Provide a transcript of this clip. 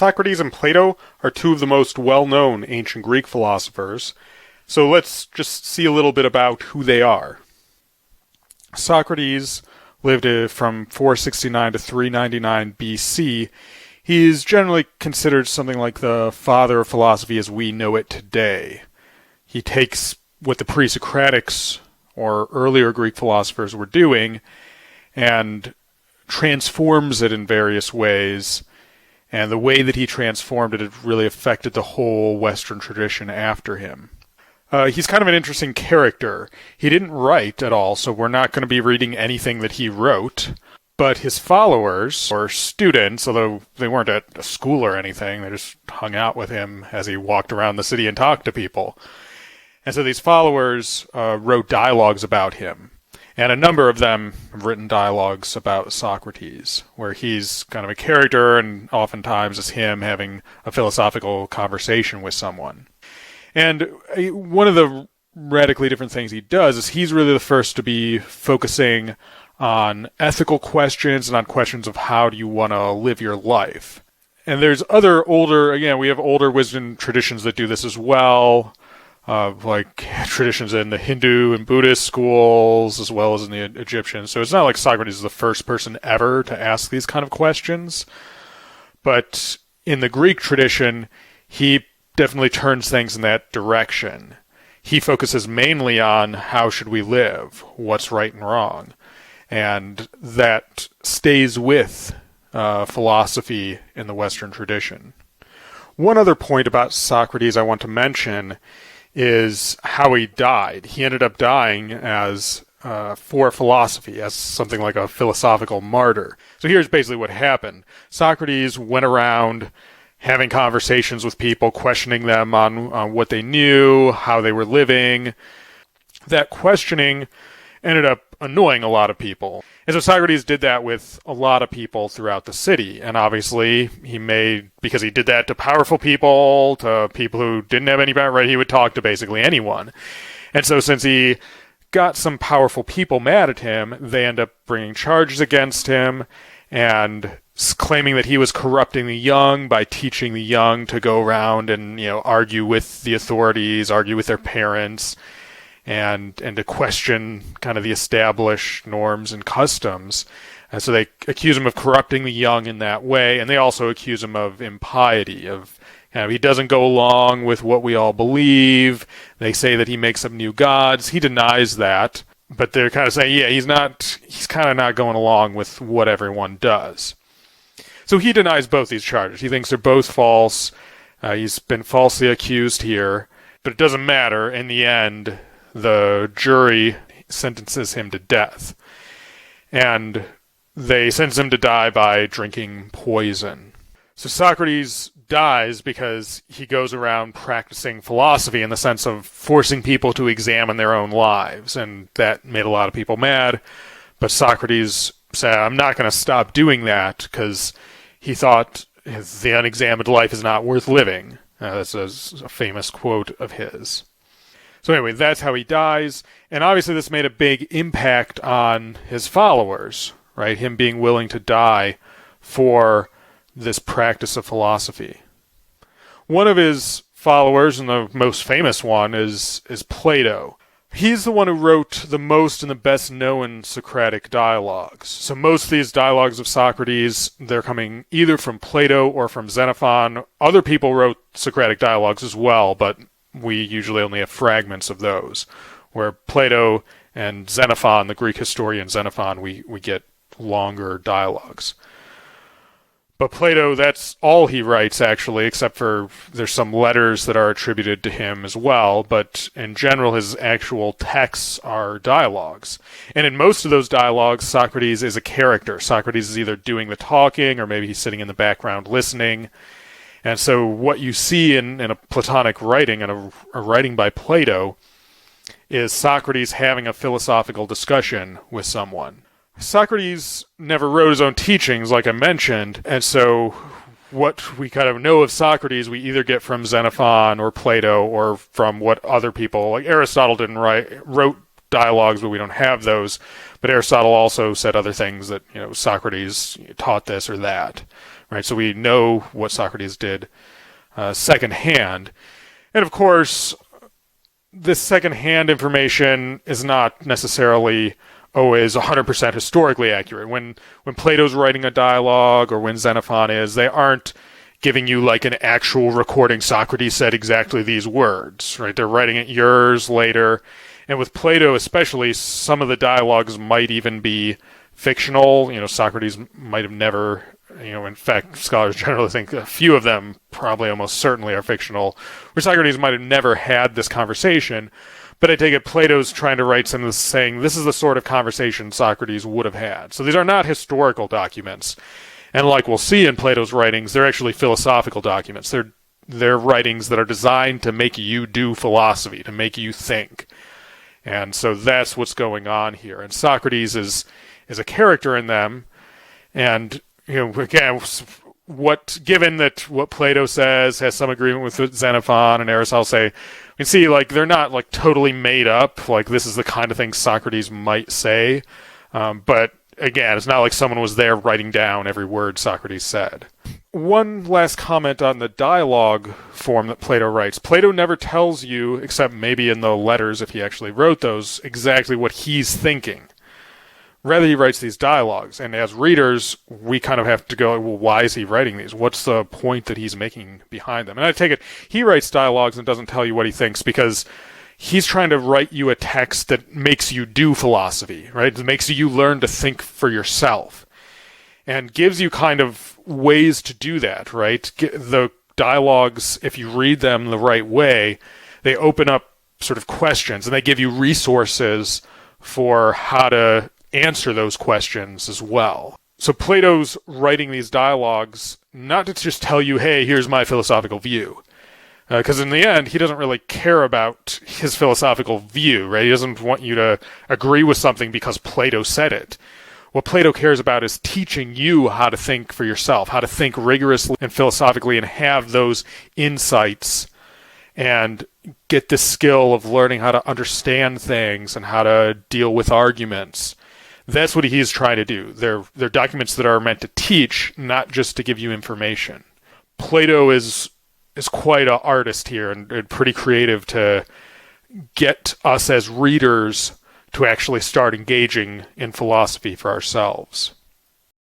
Socrates and Plato are two of the most well-known ancient Greek philosophers, so let's just see a little bit about who they are. Socrates lived from 469 to 399 BC. He is generally considered something like the father of philosophy as we know it today. He takes what the pre-Socratics or earlier Greek philosophers were doing and transforms it in various ways. And the way that he transformed it really affected the whole Western tradition after him. He's kind of an interesting character. He didn't write at all, so we're not going to be reading anything that he wrote. But his followers, or students, although they weren't at a school or anything, they just hung out with him as he walked around the city and talked to people. And so these followers wrote dialogues about him. And a number of them have written dialogues about Socrates, where he's kind of a character, and oftentimes it's him having a philosophical conversation with someone. And one of the radically different things he does is he's really the first to be focusing on ethical questions and on questions of how do you want to live your life. And there's we have older wisdom traditions that do this as well, like traditions in the Hindu and Buddhist schools as well as in the Egyptian. So it's not like Socrates is the first person ever to ask these kind of questions. But in the Greek tradition, he definitely turns things in that direction. He focuses mainly on how should we live, what's right and wrong. And that stays with philosophy in the Western tradition. One other point about Socrates I want to mention is how he died. He ended up dying as for philosophy, as something like a philosophical martyr. So here's basically what happened. Socrates went around having conversations with people, questioning them on what they knew, how they were living. That questioning ended up annoying a lot of people. And so Socrates did that with a lot of people throughout the city. And obviously, because he did that to powerful people, to people who didn't have any power, right, he would talk to basically anyone. And so since he got some powerful people mad at him, they end up bringing charges against him and claiming that he was corrupting the young by teaching the young to go around and, argue with the authorities, argue with their parents, and to question kind of the established norms and customs. And so they accuse him of corrupting the young in that way, and they also accuse him of impiety, he doesn't go along with what we all believe. They say that he makes up new gods. He denies that, but they're kind of saying, he's kind of not going along with what everyone does. So he denies both these charges. He thinks they're both false. He's been falsely accused here, but it doesn't matter. In the end, the jury sentences him to death. And they sentence him to die by drinking poison. So Socrates dies because he goes around practicing philosophy in the sense of forcing people to examine their own lives. And that made a lot of people mad. But Socrates said, I'm not going to stop doing that, because he thought the unexamined life is not worth living. That's a famous quote of his. So anyway, that's how he dies. And obviously this made a big impact on his followers, right? Him being willing to die for this practice of philosophy. One of his followers, and the most famous one, is Plato. He's the one who wrote the most and the best known Socratic dialogues. So most of these dialogues of Socrates, they're coming either from Plato or from Xenophon. Other people wrote Socratic dialogues as well, but we usually only have fragments of those. Where Plato and Xenophon, the Greek historian Xenophon, we get longer dialogues. But Plato, that's all he writes, actually, except for there's some letters that are attributed to him as well. But in general, his actual texts are dialogues. And in most of those dialogues, Socrates is a character. Socrates is either doing the talking, or maybe he's sitting in the background listening. And so what you see in a Platonic writing, and a writing by Plato, is Socrates having a philosophical discussion with someone. Socrates never wrote his own teachings, like I mentioned, and so what we kind of know of Socrates we either get from Xenophon or Plato, or from what other people, like Aristotle wrote dialogues, but we don't have those. But Aristotle also said other things that, Socrates taught this or that, right? So we know what Socrates did secondhand. And of course, this secondhand information is not necessarily always 100% historically accurate. When Plato's writing a dialogue, or when Xenophon is, they aren't giving you like an actual recording. Socrates said exactly these words, right? They're writing it years later. And with Plato especially, some of the dialogues might even be fictional. Socrates might have never, in fact, scholars generally think a few of them probably almost certainly are fictional, where Socrates might have never had this conversation. But I take it Plato's trying to write something saying this is the sort of conversation Socrates would have had. So these are not historical documents. And like we'll see in Plato's writings, they're actually philosophical documents. They're writings that are designed to make you do philosophy, to make you think. And so that's what's going on here. And Socrates is a character in them. And, again, given that what Plato says has some agreement with Xenophon and Aristotle say, we can see, they're not, totally made up. This is the kind of thing Socrates might say. But again, it's not like someone was there writing down every word Socrates said. One last comment on the dialogue form that Plato writes. Plato never tells you, except maybe in the letters if he actually wrote those, exactly what he's thinking. Rather, he writes these dialogues, and as readers, we kind of have to go, well, why is he writing these? What's the point that he's making behind them? And I take it, he writes dialogues and doesn't tell you what he thinks because he's trying to write you a text that makes you do philosophy, right? That makes you learn to think for yourself and gives you kind of ways to do that, right? The dialogues, if you read them the right way, they open up sort of questions and they give you resources for how to answer those questions as well. So Plato's writing these dialogues not to just tell you, hey, here's my philosophical view. Because in the end, he doesn't really care about his philosophical view, right? He doesn't want you to agree with something because Plato said it. What Plato cares about is teaching you how to think for yourself, how to think rigorously and philosophically and have those insights and get the skill of learning how to understand things and how to deal with arguments. That's what he's trying to do. They're documents that are meant to teach, not just to give you information. Plato is quite an artist here and pretty creative to get us as readers to actually start engaging in philosophy for ourselves.